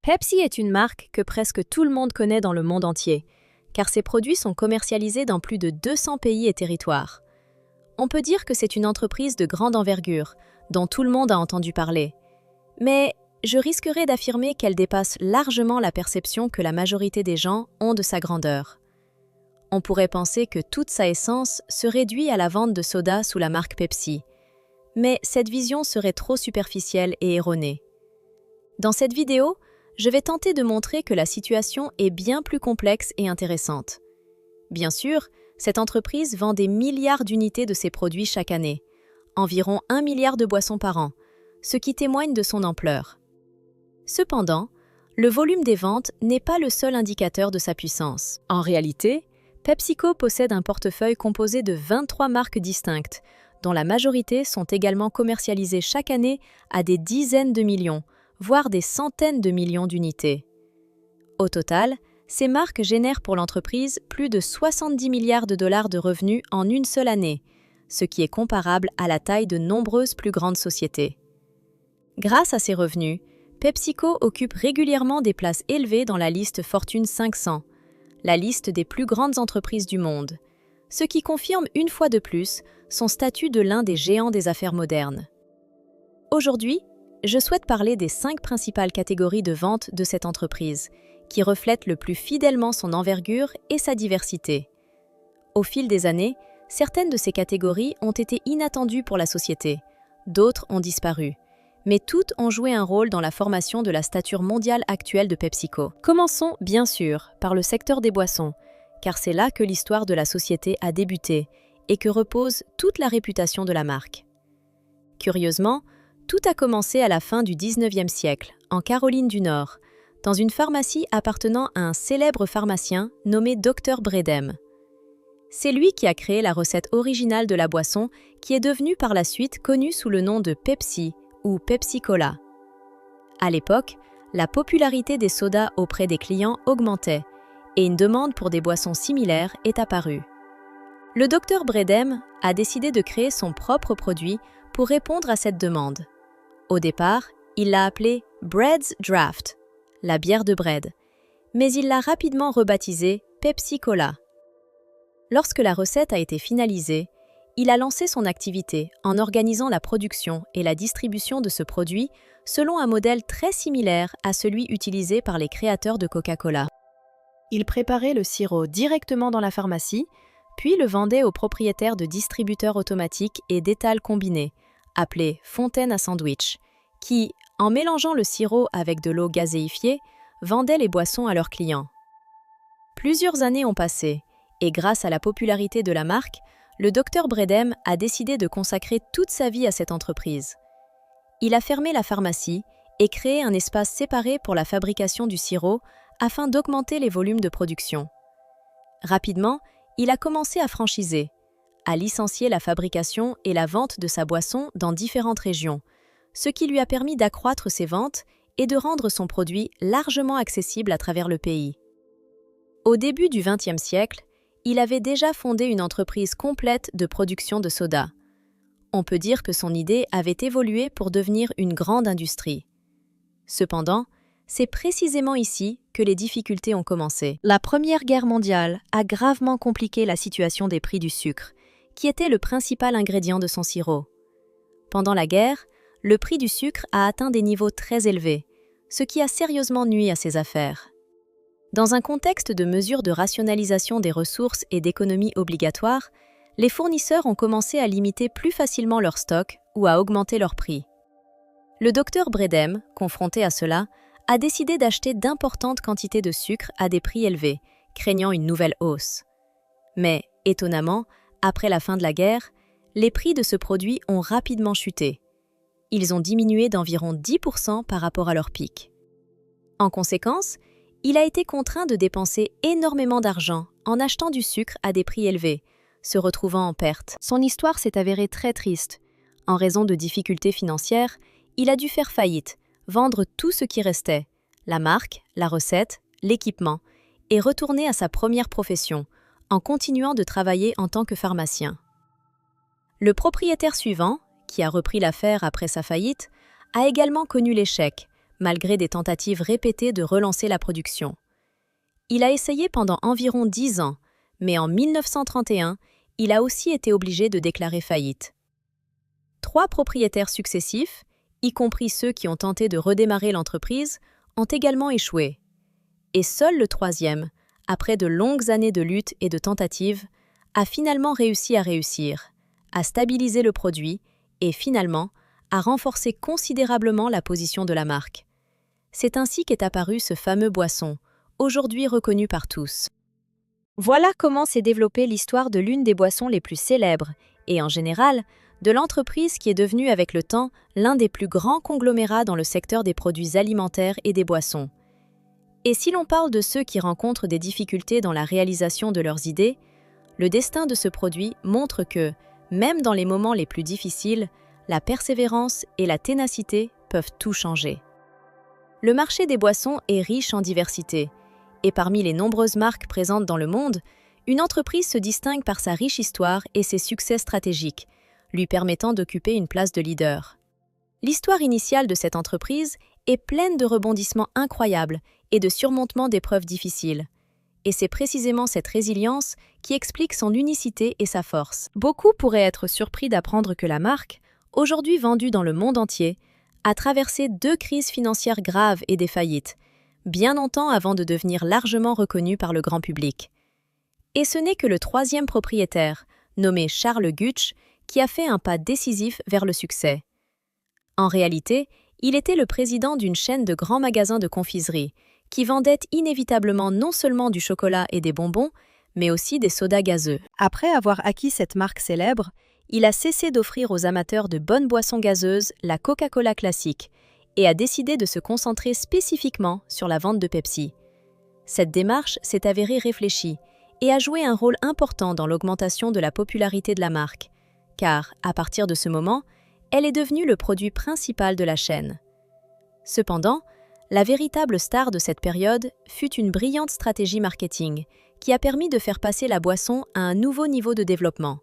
Pepsi est une marque que presque tout le monde connaît dans le monde entier, car ses produits sont commercialisés dans plus de 200 pays et territoires. On peut dire que c'est une entreprise de grande envergure, dont tout le monde a entendu parler. Mais je risquerais d'affirmer qu'elle dépasse largement la perception que la majorité des gens ont de sa grandeur. On pourrait penser que toute sa essence se réduit à la vente de soda sous la marque Pepsi. Mais cette vision serait trop superficielle et erronée. Dans cette vidéo, je vais tenter de montrer que la situation est bien plus complexe et intéressante. Bien sûr, cette entreprise vend des milliards d'unités de ses produits chaque année, environ 1 milliard de boissons par an, ce qui témoigne de son ampleur. Cependant, le volume des ventes n'est pas le seul indicateur de sa puissance. En réalité, PepsiCo possède un portefeuille composé de 23 marques distinctes, dont la majorité sont également commercialisées chaque année à des dizaines de millions, voire des centaines de millions d'unités. Au total, ces marques génèrent pour l'entreprise plus de 70 milliards de dollars de revenus en une seule année, ce qui est comparable à la taille de nombreuses plus grandes sociétés. Grâce à ces revenus, PepsiCo occupe régulièrement des places élevées dans la liste Fortune 500, la liste des plus grandes entreprises du monde, ce qui confirme une fois de plus son statut de l'un des géants des affaires modernes. Aujourd'hui, je souhaite parler des 5 principales catégories de vente de cette entreprise, qui reflètent le plus fidèlement son envergure et sa diversité. Au fil des années, certaines de ces catégories ont été inattendues pour la société, d'autres ont disparu, mais toutes ont joué un rôle dans la formation de la stature mondiale actuelle de PepsiCo. Commençons, bien sûr, par le secteur des boissons, car c'est là que l'histoire de la société a débuté et que repose toute la réputation de la marque. Curieusement, tout a commencé à la fin du 19e siècle, en Caroline du Nord, dans une pharmacie appartenant à un célèbre pharmacien nommé Dr Bredem. C'est lui qui a créé la recette originale de la boisson qui est devenue par la suite connue sous le nom de Pepsi ou Pepsi-Cola. À l'époque, la popularité des sodas auprès des clients augmentait et une demande pour des boissons similaires est apparue. Le Dr Bredem a décidé de créer son propre produit pour répondre à cette demande. Au départ, il l'a appelé Bread's Draft, la bière de Bread, mais il l'a rapidement rebaptisé Pepsi-Cola. Lorsque la recette a été finalisée, il a lancé son activité en organisant la production et la distribution de ce produit selon un modèle très similaire à celui utilisé par les créateurs de Coca-Cola. Il préparait le sirop directement dans la pharmacie, puis le vendait aux propriétaires de distributeurs automatiques et d'étals combinés, appelés fontaines à sandwich, qui, en mélangeant le sirop avec de l'eau gazéifiée, vendaient les boissons à leurs clients. Plusieurs années ont passé, et grâce à la popularité de la marque, le Dr Bredem a décidé de consacrer toute sa vie à cette entreprise. Il a fermé la pharmacie et créé un espace séparé pour la fabrication du sirop afin d'augmenter les volumes de production. Rapidement, il a commencé à franchiser, à licencier la fabrication et la vente de sa boisson dans différentes régions, ce qui lui a permis d'accroître ses ventes et de rendre son produit largement accessible à travers le pays. Au début du XXe siècle, il avait déjà fondé une entreprise complète de production de soda. On peut dire que son idée avait évolué pour devenir une grande industrie. Cependant, c'est précisément ici que les difficultés ont commencé. La Première Guerre mondiale a gravement compliqué la situation des prix du sucre, qui était le principal ingrédient de son sirop. Pendant la guerre, le prix du sucre a atteint des niveaux très élevés, ce qui a sérieusement nui à ses affaires. Dans un contexte de mesures de rationalisation des ressources et d'économie obligatoire, les fournisseurs ont commencé à limiter plus facilement leurs stocks ou à augmenter leurs prix. Le Dr Bredem, confronté à cela, a décidé d'acheter d'importantes quantités de sucre à des prix élevés, craignant une nouvelle hausse. Mais, étonnamment, après la fin de la guerre, les prix de ce produit ont rapidement chuté. Ils ont diminué d'environ 10% par rapport à leur pic. En conséquence, il a été contraint de dépenser énormément d'argent en achetant du sucre à des prix élevés, se retrouvant en perte. Son histoire s'est avérée très triste. En raison de difficultés financières, il a dû faire faillite, vendre tout ce qui restait, la marque, la recette, l'équipement, et retourner à sa première profession, en continuant de travailler en tant que pharmacien. Le propriétaire suivant, qui a repris l'affaire après sa faillite, a également connu l'échec, malgré des tentatives répétées de relancer la production. Il a essayé pendant environ 10 ans, mais en 1931, il a aussi été obligé de déclarer faillite. 3 propriétaires successifs, y compris ceux qui ont tenté de redémarrer l'entreprise, ont également échoué. Et seul le 3e, après de longues années de lutte et de tentatives, a finalement réussi, à stabiliser le produit et finalement à renforcer considérablement la position de la marque. C'est ainsi qu'est apparu ce fameux boisson, aujourd'hui reconnu par tous. Voilà comment s'est développée l'histoire de l'une des boissons les plus célèbres, et en général, de l'entreprise qui est devenue avec le temps l'un des plus grands conglomérats dans le secteur des produits alimentaires et des boissons. Et si l'on parle de ceux qui rencontrent des difficultés dans la réalisation de leurs idées, le destin de ce produit montre que, même dans les moments les plus difficiles, la persévérance et la ténacité peuvent tout changer. Le marché des boissons est riche en diversité, et parmi les nombreuses marques présentes dans le monde, une entreprise se distingue par sa riche histoire et ses succès stratégiques, lui permettant d'occuper une place de leader. L'histoire initiale de cette entreprise est pleine de rebondissements incroyables et de surmontements d'épreuves difficiles. Et c'est précisément cette résilience qui explique son unicité et sa force. Beaucoup pourraient être surpris d'apprendre que la marque, aujourd'hui vendue dans le monde entier, a traversé 2 crises financières graves et des faillites, bien longtemps avant de devenir largement reconnue par le grand public. Et ce n'est que le 3e propriétaire, nommé Charles Gutsch, qui a fait un pas décisif vers le succès. En réalité, il était le président d'une chaîne de grands magasins de confiserie, qui vendait inévitablement non seulement du chocolat et des bonbons, mais aussi des sodas gazeux. Après avoir acquis cette marque célèbre, il a cessé d'offrir aux amateurs de bonnes boissons gazeuses la Coca-Cola classique et a décidé de se concentrer spécifiquement sur la vente de Pepsi. Cette démarche s'est avérée réfléchie et a joué un rôle important dans l'augmentation de la popularité de la marque, car, à partir de ce moment, elle est devenue le produit principal de la chaîne. Cependant, la véritable star de cette période fut une brillante stratégie marketing qui a permis de faire passer la boisson à un nouveau niveau de développement.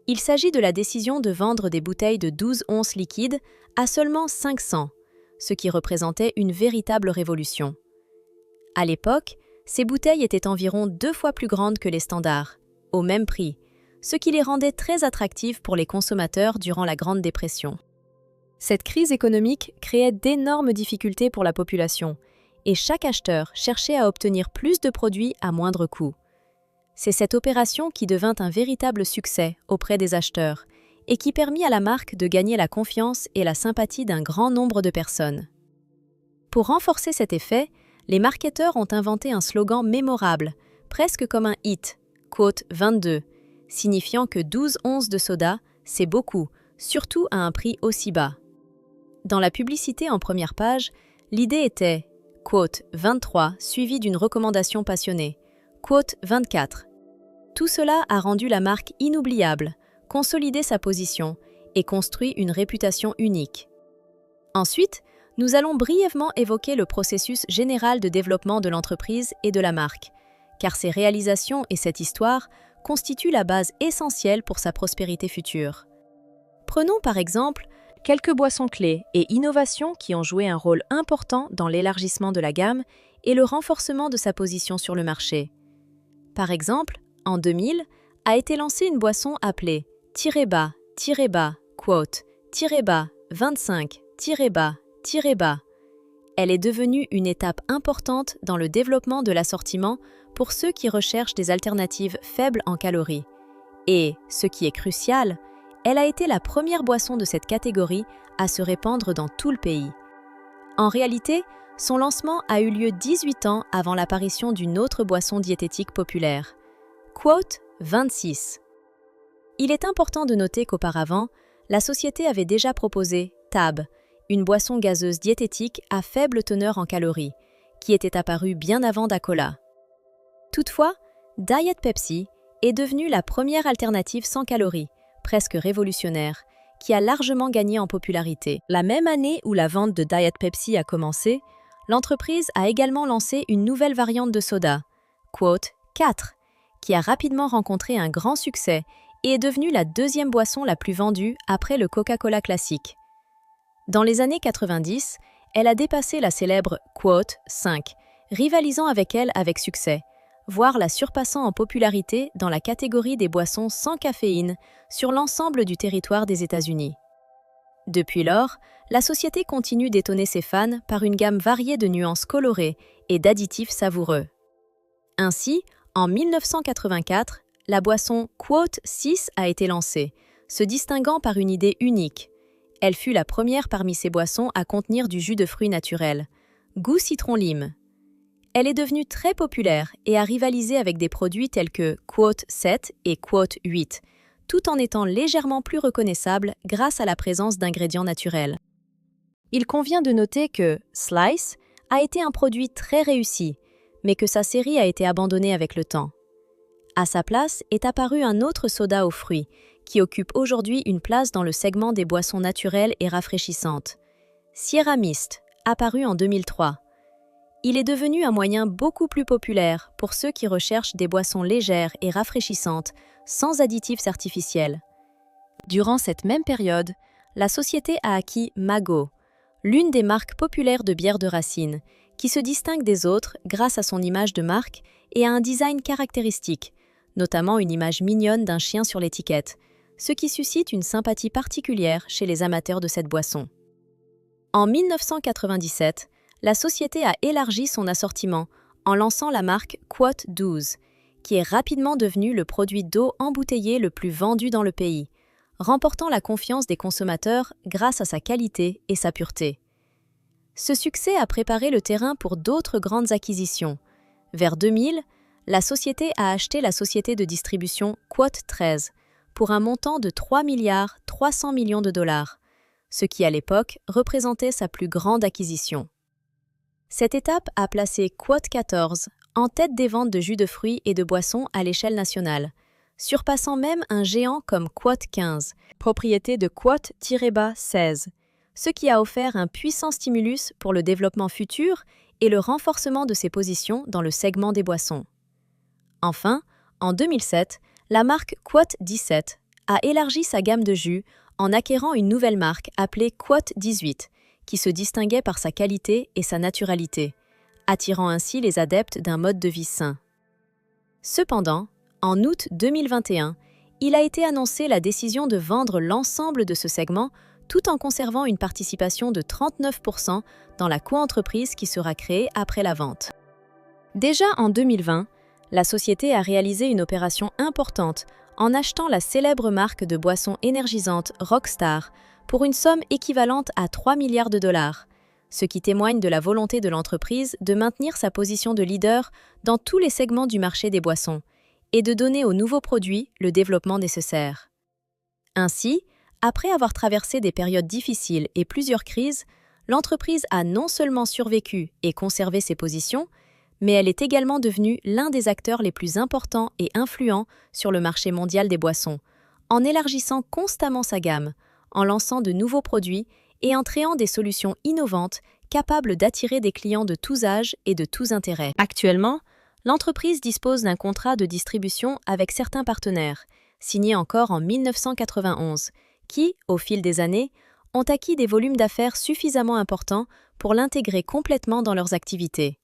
Il s'agit de la décision de vendre des bouteilles de 12 onces liquides à seulement 500, ce qui représentait une véritable révolution. À l'époque, ces bouteilles étaient environ 2 fois plus grandes que les standards, au même prix, ce qui les rendait très attractives pour les consommateurs durant la Grande Dépression. Cette crise économique créait d'énormes difficultés pour la population, et chaque acheteur cherchait à obtenir plus de produits à moindre coût. C'est cette opération qui devint un véritable succès auprès des acheteurs et qui permit à la marque de gagner la confiance et la sympathie d'un grand nombre de personnes. Pour renforcer cet effet, les marketeurs ont inventé un slogan mémorable, presque comme un hit, quote 22, signifiant que 12 onces de soda, c'est beaucoup, surtout à un prix aussi bas. Dans la publicité en première page, l'idée était quote 23 suivi d'une recommandation passionnée, quote 24. Tout cela a rendu la marque inoubliable, consolidé sa position et construit une réputation unique. Ensuite, nous allons brièvement évoquer le processus général de développement de l'entreprise et de la marque, car ces réalisations et cette histoire constituent la base essentielle pour sa prospérité future. Prenons par exemple quelques boissons clés et innovations qui ont joué un rôle important dans l'élargissement de la gamme et le renforcement de sa position sur le marché. Par exemple, en 2000, a été lancée une boisson appelée Tirez-bas, quote, Tirez-bas, 25, Tirez-bas. Elle est devenue une étape importante dans le développement de l'assortiment pour ceux qui recherchent des alternatives faibles en calories. Et, ce qui est crucial, elle a été la première boisson de cette catégorie à se répandre dans tout le pays. En réalité, son lancement a eu lieu 18 ans avant l'apparition d'une autre boisson diététique populaire. Quote 26. Il est important de noter qu'auparavant, la société avait déjà proposé Tab, une boisson gazeuse diététique à faible teneur en calories, qui était apparue bien avant Dacola. Toutefois, Diet Pepsi est devenue la première alternative sans calories, presque révolutionnaire, qui a largement gagné en popularité. La même année où la vente de Diet Pepsi a commencé, l'entreprise a également lancé une nouvelle variante de soda, quote 4, qui a rapidement rencontré un grand succès et est devenue la 2e boisson la plus vendue après le Coca-Cola classique. Dans les années 90, Elle a dépassé la célèbre Quote 5, rivalisant avec elle avec succès, voire la surpassant en popularité dans la catégorie des boissons sans caféine sur l'ensemble du territoire des États-Unis. Depuis lors, la société continue d'étonner ses fans par une gamme variée de nuances colorées et d'additifs savoureux. Ainsi, en 1984, la boisson Quote 6 a été lancée, se distinguant par une idée unique. Elle fut la première parmi ces boissons à contenir du jus de fruits naturel, goût citron-lime. Elle est devenue très populaire et a rivalisé avec des produits tels que Quote 7 et Quote 8, tout en étant légèrement plus reconnaissable grâce à la présence d'ingrédients naturels. Il convient de noter que Slice a été un produit très réussi, mais que sa série a été abandonnée avec le temps. À sa place est apparu un autre soda aux fruits, qui occupe aujourd'hui une place dans le segment des boissons naturelles et rafraîchissantes. Sierra Mist, apparu en 2003. Il est devenu un moyen beaucoup plus populaire pour ceux qui recherchent des boissons légères et rafraîchissantes, sans additifs artificiels. Durant cette même période, la société a acquis Mago, l'une des marques populaires de bière de racine, qui se distingue des autres grâce à son image de marque et à un design caractéristique, notamment une image mignonne d'un chien sur l'étiquette, ce qui suscite une sympathie particulière chez les amateurs de cette boisson. En 1997, la société a élargi son assortiment en lançant la marque Quote 12, qui est rapidement devenu le produit d'eau embouteillé le plus vendu dans le pays, remportant la confiance des consommateurs grâce à sa qualité et sa pureté. Ce succès a préparé le terrain pour d'autres grandes acquisitions. Vers 2000, la société a acheté la société de distribution Quote 13 pour un montant de 3,3 milliards de dollars, ce qui à l'époque représentait sa plus grande acquisition. Cette étape a placé Quote 14 en tête des ventes de jus de fruits et de boissons à l'échelle nationale, surpassant même un géant comme Quote 15, propriété de Quote-16, ce qui a offert un puissant stimulus pour le développement futur et le renforcement de ses positions dans le segment des boissons. Enfin, en 2007, la marque Quote 17 a élargi sa gamme de jus en acquérant une nouvelle marque appelée Quote 18, qui se distinguait par sa qualité et sa naturalité, attirant ainsi les adeptes d'un mode de vie sain. Cependant, en août 2021, il a été annoncé la décision de vendre l'ensemble de ce segment tout en conservant une participation de 39% dans la coentreprise qui sera créée après la vente. Déjà en 2020, la société a réalisé une opération importante en achetant la célèbre marque de boissons énergisantes Rockstar pour une somme équivalente à 3 milliards de dollars, ce qui témoigne de la volonté de l'entreprise de maintenir sa position de leader dans tous les segments du marché des boissons et de donner aux nouveaux produits le développement nécessaire. Ainsi, après avoir traversé des périodes difficiles et plusieurs crises, l'entreprise a non seulement survécu et conservé ses positions, mais elle est également devenue l'un des acteurs les plus importants et influents sur le marché mondial des boissons, en élargissant constamment sa gamme, en lançant de nouveaux produits et en créant des solutions innovantes capables d'attirer des clients de tous âges et de tous intérêts. Actuellement, l'entreprise dispose d'un contrat de distribution avec certains partenaires, signé encore en 1991, qui, au fil des années, ont acquis des volumes d'affaires suffisamment importants pour l'intégrer complètement dans leurs activités.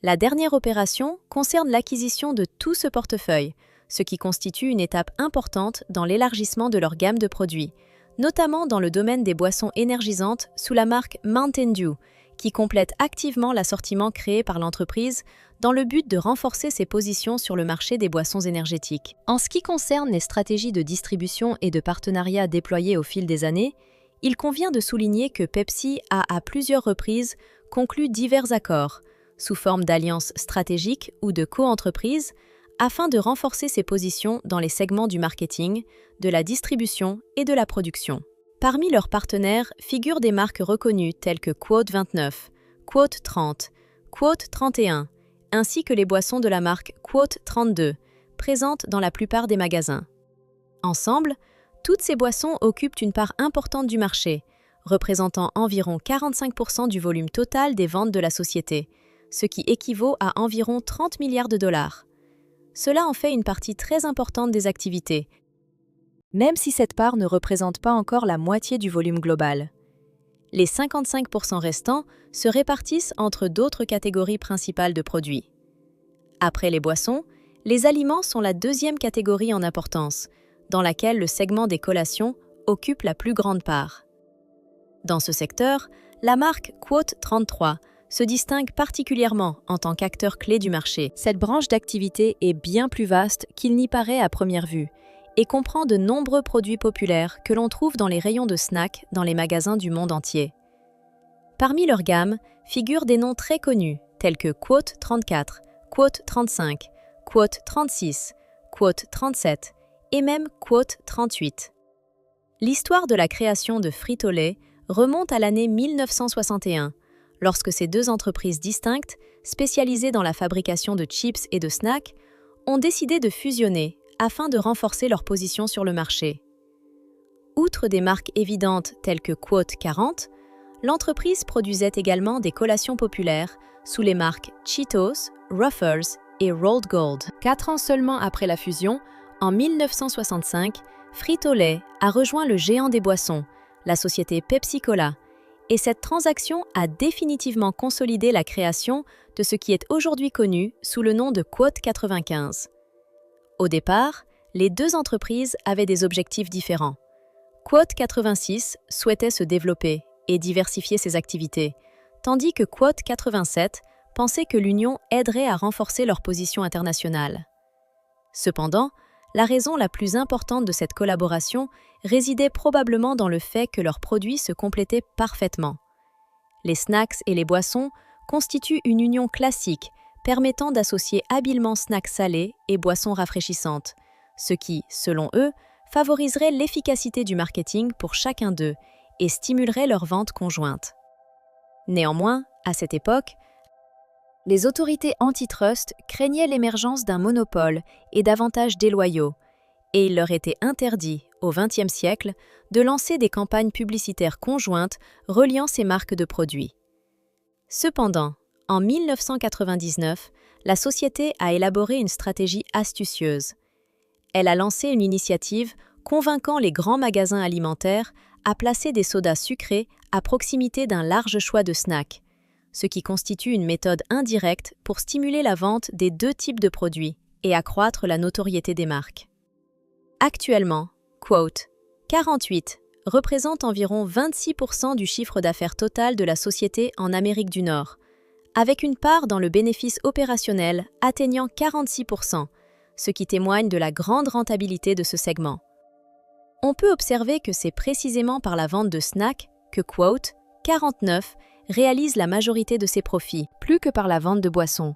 La dernière opération concerne l'acquisition de tout ce portefeuille, ce qui constitue une étape importante dans l'élargissement de leur gamme de produits, notamment dans le domaine des boissons énergisantes sous la marque Mountain Dew, qui complète activement l'assortiment créé par l'entreprise dans le but de renforcer ses positions sur le marché des boissons énergétiques. En ce qui concerne les stratégies de distribution et de partenariat déployées au fil des années, il convient de souligner que Pepsi a à plusieurs reprises conclu divers accords, sous forme d'alliances stratégiques ou de co-entreprises, afin de renforcer ses positions dans les segments du marketing, de la distribution et de la production. Parmi leurs partenaires figurent des marques reconnues telles que Quote 29, Quote 30, Quote 31, ainsi que les boissons de la marque Quote 32, présentes dans la plupart des magasins. Ensemble, toutes ces boissons occupent une part importante du marché, représentant environ 45% du volume total des ventes de la société, ce qui équivaut à environ 30 milliards de dollars. Cela en fait une partie très importante des activités, même si cette part ne représente pas encore la moitié du volume global. Les 55% restants se répartissent entre d'autres catégories principales de produits. Après les boissons, les aliments sont la deuxième catégorie en importance, dans laquelle le segment des collations occupe la plus grande part. Dans ce secteur, la marque Quote 33 se distingue particulièrement en tant qu'acteur clé du marché. Cette branche d'activité est bien plus vaste qu'il n'y paraît à première vue et comprend de nombreux produits populaires que l'on trouve dans les rayons de snacks dans les magasins du monde entier. Parmi leur gamme figurent des noms très connus tels que Quote 34, Quote 35, Quote 36, Quote 37 et même Quote 38. L'histoire de la création de Frito-Lay remonte à l'année 1961, lorsque ces deux entreprises distinctes, spécialisées dans la fabrication de chips et de snacks, ont décidé de fusionner afin de renforcer leur position sur le marché. Outre des marques évidentes telles que Quote 40, l'entreprise produisait également des collations populaires sous les marques Cheetos, Ruffles et Rolled Gold. 4 ans seulement après la fusion, en 1965, Frito-Lay a rejoint le géant des boissons, la société Pepsi-Cola, et cette transaction a définitivement consolidé la création de ce qui est aujourd'hui connu sous le nom de Quote 95. Au départ, les deux entreprises avaient des objectifs différents. Quote 86 souhaitait se développer et diversifier ses activités, tandis que Quote 87 pensait que l'union aiderait à renforcer leur position internationale. Cependant, la raison la plus importante de cette collaboration résidait probablement dans le fait que leurs produits se complétaient parfaitement. Les snacks et les boissons constituent une union classique permettant d'associer habilement snacks salés et boissons rafraîchissantes, ce qui, selon eux, favoriserait l'efficacité du marketing pour chacun d'eux et stimulerait leur vente conjointe. Néanmoins, à cette époque, les autorités antitrust craignaient l'émergence d'un monopole et d'avantages déloyaux, et il leur était interdit, au XXe siècle, de lancer des campagnes publicitaires conjointes reliant ces marques de produits. Cependant, en 1999, la société a élaboré une stratégie astucieuse. Elle a lancé une initiative convainquant les grands magasins alimentaires à placer des sodas sucrés à proximité d'un large choix de snacks, ce qui constitue une méthode indirecte pour stimuler la vente des deux types de produits et accroître la notoriété des marques. Actuellement, Quote 48 représente environ 26% du chiffre d'affaires total de la société en Amérique du Nord, avec une part dans le bénéfice opérationnel atteignant 46%, ce qui témoigne de la grande rentabilité de ce segment. On peut observer que c'est précisément par la vente de snacks que Quote 49 réalise la majorité de ses profits, plus que par la vente de boissons.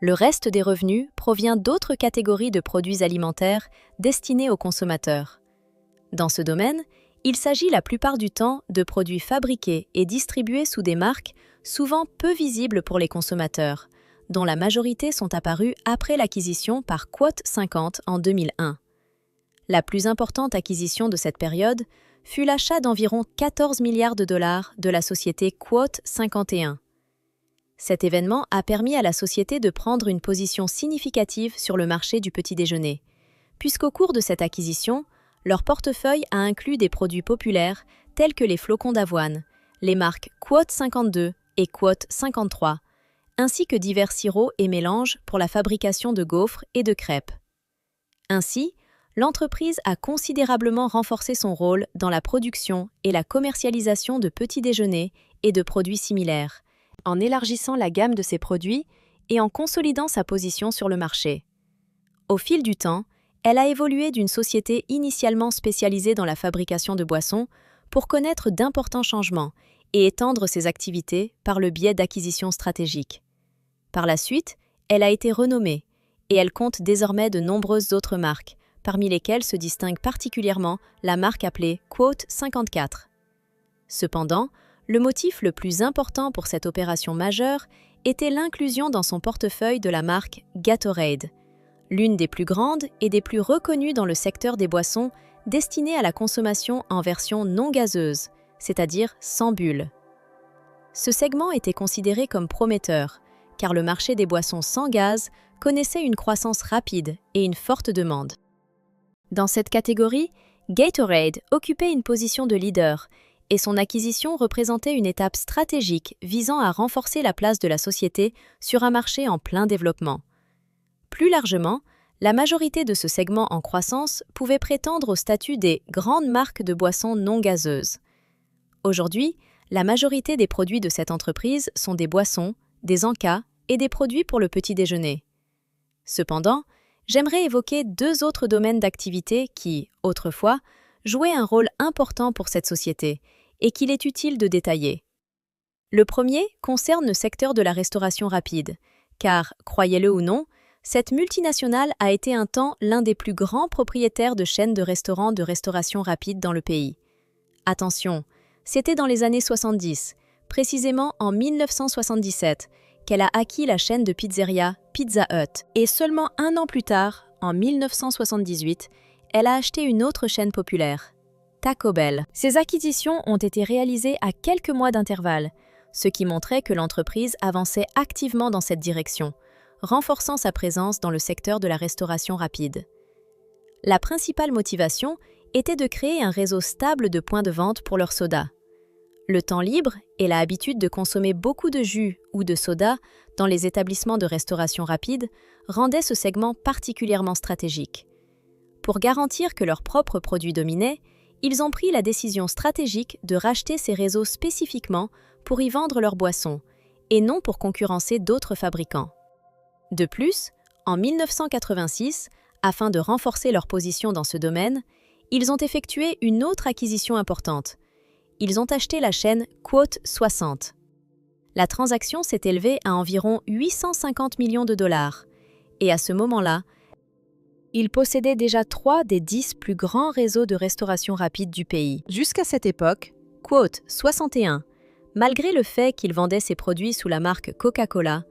Le reste des revenus provient d'autres catégories de produits alimentaires destinés aux consommateurs. Dans ce domaine, il s'agit la plupart du temps de produits fabriqués et distribués sous des marques souvent peu visibles pour les consommateurs, dont la majorité sont apparus après l'acquisition par Quote 50 en 2001. La plus importante acquisition de cette période fut l'achat d'environ 14 milliards de dollars de la société Quote 51. Cet événement a permis à la société de prendre une position significative sur le marché du petit déjeuner, puisqu'au cours de cette acquisition, leur portefeuille a inclus des produits populaires tels que les flocons d'avoine, les marques Quote 52 et Quote 53, ainsi que divers sirops et mélanges pour la fabrication de gaufres et de crêpes. Ainsi, l'entreprise a considérablement renforcé son rôle dans la production et la commercialisation de petits déjeuners et de produits similaires, en élargissant la gamme de ses produits et en consolidant sa position sur le marché. Au fil du temps, elle a évolué d'une société initialement spécialisée dans la fabrication de boissons pour connaître d'importants changements et étendre ses activités par le biais d'acquisitions stratégiques. Par la suite, elle a été renommée et elle compte désormais de nombreuses autres marques, parmi lesquelles se distingue particulièrement la marque appelée Quote 54. Cependant, le motif le plus important pour cette opération majeure était l'inclusion dans son portefeuille de la marque Gatorade, l'une des plus grandes et des plus reconnues dans le secteur des boissons destinées à la consommation en version non gazeuse, c'est-à-dire sans bulles. Ce segment était considéré comme prometteur, car le marché des boissons sans gaz connaissait une croissance rapide et une forte demande. Dans cette catégorie, Gatorade occupait une position de leader et son acquisition représentait une étape stratégique visant à renforcer la place de la société sur un marché en plein développement. Plus largement, la majorité de ce segment en croissance pouvait prétendre au statut des grandes marques de boissons non gazeuses. Aujourd'hui, la majorité des produits de cette entreprise sont des boissons, des encas et des produits pour le petit déjeuner. Cependant, j'aimerais évoquer deux autres domaines d'activité qui, autrefois, jouaient un rôle important pour cette société et qu'il est utile de détailler. Le premier concerne le secteur de la restauration rapide, car, croyez-le ou non, cette multinationale a été un temps l'un des plus grands propriétaires de chaînes de restaurants de restauration rapide dans le pays. Attention, c'était dans les années 70, précisément en 1977, qu'elle a acquis la chaîne de pizzeria Pizza Hut, et seulement un an plus tard, en 1978, elle a acheté une autre chaîne populaire, Taco Bell. Ces acquisitions ont été réalisées à quelques mois d'intervalle, ce qui montrait que l'entreprise avançait activement dans cette direction, renforçant sa présence dans le secteur de la restauration rapide. La principale motivation était de créer un réseau stable de points de vente pour leurs sodas. Le temps libre et la habitude de consommer beaucoup de jus ou de soda dans les établissements de restauration rapide rendaient ce segment particulièrement stratégique. Pour garantir que leurs propres produits dominaient, ils ont pris la décision stratégique de racheter ces réseaux spécifiquement pour y vendre leurs boissons, et non pour concurrencer d'autres fabricants. De plus, en 1986, afin de renforcer leur position dans ce domaine, ils ont effectué une autre acquisition importante. Ils ont acheté la chaîne Quote 60. La transaction s'est élevée à environ 850 millions de dollars, et à ce moment-là, ils possédaient déjà 3 des 10 plus grands réseaux de restauration rapide du pays. Jusqu'à cette époque, Quote 61, malgré le fait qu'ils vendaient ses produits sous la marque Coca-Cola,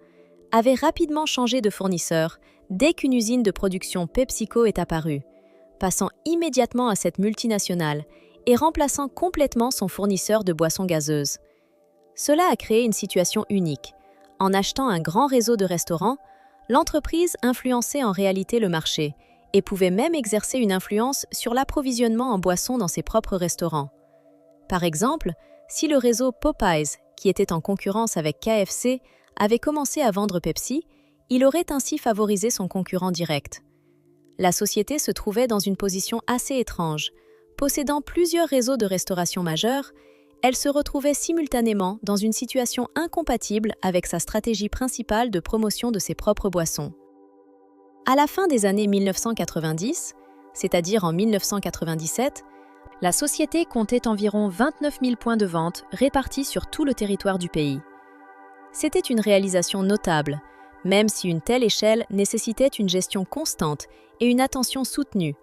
avait rapidement changé de fournisseur dès qu'une usine de production PepsiCo est apparue, passant immédiatement à cette multinationale et remplaçant complètement son fournisseur de boissons gazeuses. Cela a créé une situation unique. En achetant un grand réseau de restaurants, l'entreprise influençait en réalité le marché et pouvait même exercer une influence sur l'approvisionnement en boissons dans ses propres restaurants. Par exemple, si le réseau Popeyes, qui était en concurrence avec KFC, avait commencé à vendre Pepsi, il aurait ainsi favorisé son concurrent direct. La société se trouvait dans une position assez étrange. Possédant plusieurs réseaux de restauration majeurs, elle se retrouvait simultanément dans une situation incompatible avec sa stratégie principale de promotion de ses propres boissons. À la fin des années 1990, c'est-à-dire en 1997, la société comptait environ 29 000 points de vente répartis sur tout le territoire du pays. C'était une réalisation notable, même si une telle échelle nécessitait une gestion constante et une attention soutenue,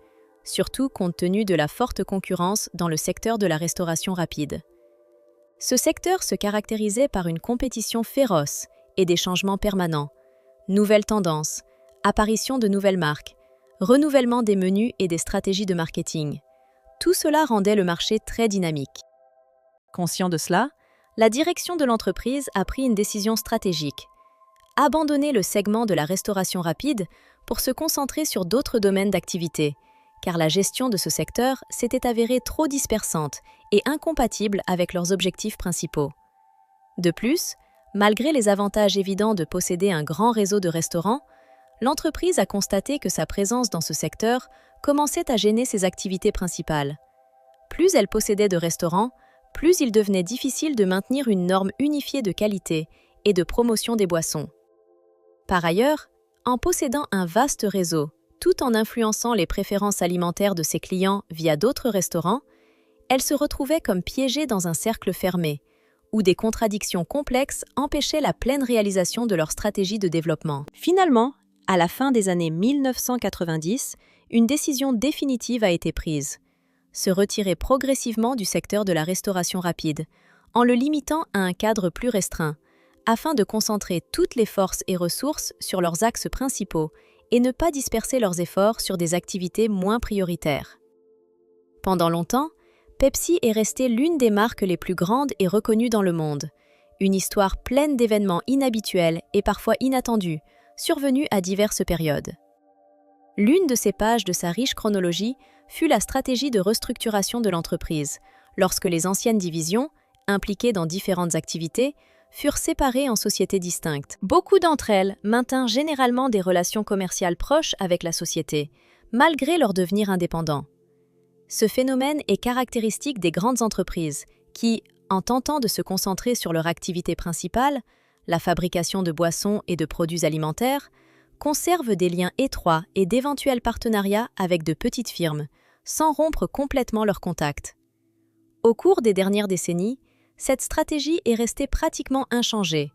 surtout compte tenu de la forte concurrence dans le secteur de la restauration rapide. Ce secteur se caractérisait par une compétition féroce et des changements permanents, nouvelles tendances, apparition de nouvelles marques, renouvellement des menus et des stratégies de marketing. Tout cela rendait le marché très dynamique. Conscient de cela, la direction de l'entreprise a pris une décision stratégique: abandonner le segment de la restauration rapide pour se concentrer sur d'autres domaines d'activité, car la gestion de ce secteur s'était avérée trop dispersante et incompatible avec leurs objectifs principaux. De plus, malgré les avantages évidents de posséder un grand réseau de restaurants, l'entreprise a constaté que sa présence dans ce secteur commençait à gêner ses activités principales. Plus elle possédait de restaurants, plus il devenait difficile de maintenir une norme unifiée de qualité et de promotion des boissons. Par ailleurs, en possédant un vaste réseau, tout en influençant les préférences alimentaires de ses clients via d'autres restaurants, elle se retrouvait comme piégée dans un cercle fermé, où des contradictions complexes empêchaient la pleine réalisation de leur stratégie de développement. Finalement, à la fin des années 1990, une décision définitive a été prise: se retirer progressivement du secteur de la restauration rapide, en le limitant à un cadre plus restreint, afin de concentrer toutes les forces et ressources sur leurs axes principaux et ne pas disperser leurs efforts sur des activités moins prioritaires. Pendant longtemps, Pepsi est restée l'une des marques les plus grandes et reconnues dans le monde, une histoire pleine d'événements inhabituels et parfois inattendus, survenus à diverses périodes. L'une de ces pages de sa riche chronologie fut la stratégie de restructuration de l'entreprise, lorsque les anciennes divisions, impliquées dans différentes activités, furent séparées en sociétés distinctes. Beaucoup d'entre elles maintinrent généralement des relations commerciales proches avec la société, malgré leur devenir indépendants. Ce phénomène est caractéristique des grandes entreprises qui, en tentant de se concentrer sur leur activité principale, la fabrication de boissons et de produits alimentaires, conservent des liens étroits et d'éventuels partenariats avec de petites firmes, sans rompre complètement leurs contacts. Au cours des dernières décennies, cette stratégie est restée pratiquement inchangée.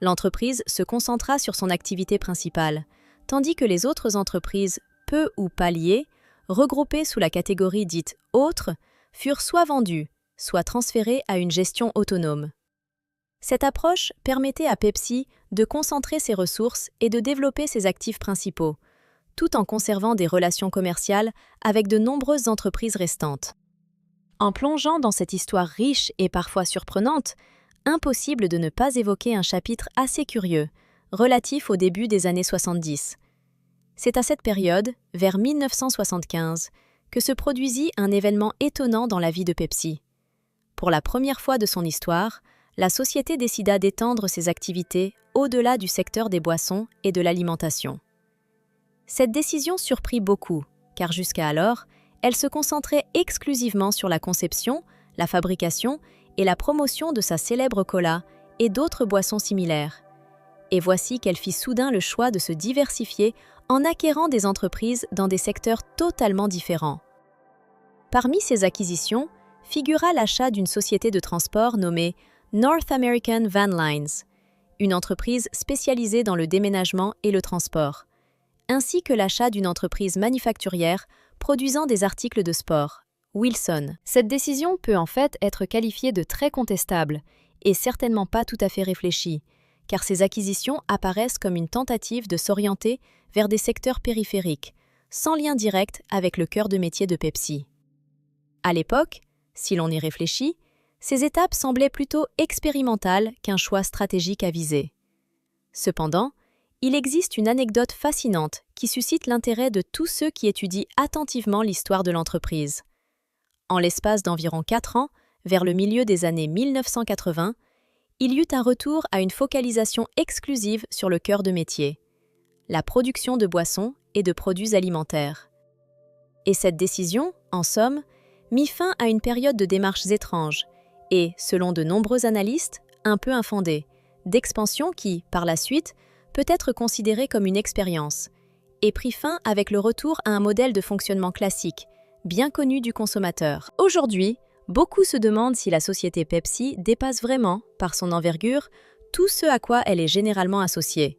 L'entreprise se concentra sur son activité principale, tandis que les autres entreprises, peu ou pas liées, regroupées sous la catégorie dite « autres », furent soit vendues, soit transférées à une gestion autonome. Cette approche permettait à Pepsi de concentrer ses ressources et de développer ses actifs principaux, tout en conservant des relations commerciales avec de nombreuses entreprises restantes. En plongeant dans cette histoire riche et parfois surprenante, impossible de ne pas évoquer un chapitre assez curieux, relatif au début des années 70. C'est à cette période, vers 1975, que se produisit un événement étonnant dans la vie de Pepsi. Pour la première fois de son histoire, la société décida d'étendre ses activités au-delà du secteur des boissons et de l'alimentation. Cette décision surprit beaucoup, car jusqu'à alors, elle se concentrait exclusivement sur la conception, la fabrication et la promotion de sa célèbre cola et d'autres boissons similaires. Et voici qu'elle fit soudain le choix de se diversifier en acquérant des entreprises dans des secteurs totalement différents. Parmi ces acquisitions, figura l'achat d'une société de transport nommée North American Van Lines, une entreprise spécialisée dans le déménagement et le transport, ainsi que l'achat d'une entreprise manufacturière produisant des articles de sport, Wilson. Cette décision peut en fait être qualifiée de très contestable et certainement pas tout à fait réfléchie, car ces acquisitions apparaissent comme une tentative de s'orienter vers des secteurs périphériques, sans lien direct avec le cœur de métier de Pepsi. À l'époque, si l'on y réfléchit, ces étapes semblaient plutôt expérimentales qu'un choix stratégique avisé. Cependant, il existe une anecdote fascinante qui suscite l'intérêt de tous ceux qui étudient attentivement l'histoire de l'entreprise. En l'espace d'environ 4 ans, vers le milieu des années 1980, il y eut un retour à une focalisation exclusive sur le cœur de métier, la production de boissons et de produits alimentaires. Et cette décision, en somme, mit fin à une période de démarches étranges et, selon de nombreux analystes, un peu infondées, d'expansion qui, par la suite, peut être considérée comme une expérience, et prit fin avec le retour à un modèle de fonctionnement classique, bien connu du consommateur. Aujourd'hui, beaucoup se demandent si la société Pepsi dépasse vraiment, par son envergure, tout ce à quoi elle est généralement associée.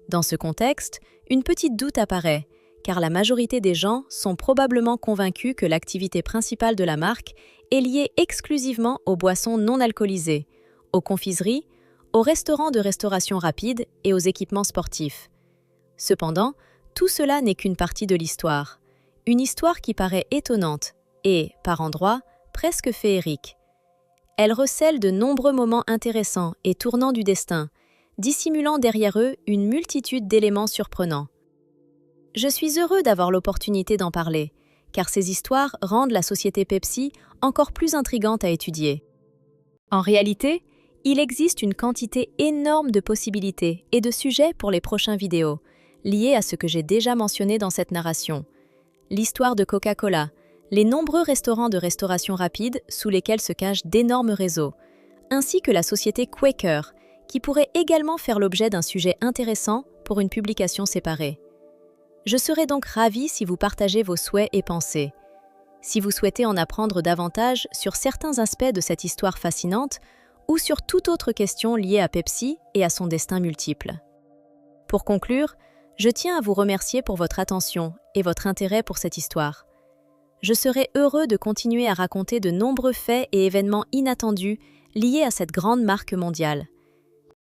Dans ce contexte, une petite doute apparaît, car la majorité des gens sont probablement convaincus que l'activité principale de la marque est liée exclusivement aux boissons non alcoolisées, aux confiseries, aux restaurants de restauration rapide et aux équipements sportifs. Cependant, tout cela n'est qu'une partie de l'histoire. Une histoire qui paraît étonnante et, par endroits, presque féerique. Elle recèle de nombreux moments intéressants et tournants du destin, dissimulant derrière eux une multitude d'éléments surprenants. Je suis heureux d'avoir l'opportunité d'en parler, car ces histoires rendent la société Pepsi encore plus intrigante à étudier. En réalité, il existe une quantité énorme de possibilités et de sujets pour les prochaines vidéos, liés à ce que j'ai déjà mentionné dans cette narration. L'histoire de Coca-Cola, les nombreux restaurants de restauration rapide sous lesquels se cachent d'énormes réseaux, ainsi que la société Quaker, qui pourrait également faire l'objet d'un sujet intéressant pour une publication séparée. Je serais donc ravie si vous partagez vos souhaits et pensées. Si vous souhaitez en apprendre davantage sur certains aspects de cette histoire fascinante ou sur toute autre question liée à Pepsi et à son destin multiple. Pour conclure, je tiens à vous remercier pour votre attention et votre intérêt pour cette histoire. Je serai heureux de continuer à raconter de nombreux faits et événements inattendus liés à cette grande marque mondiale.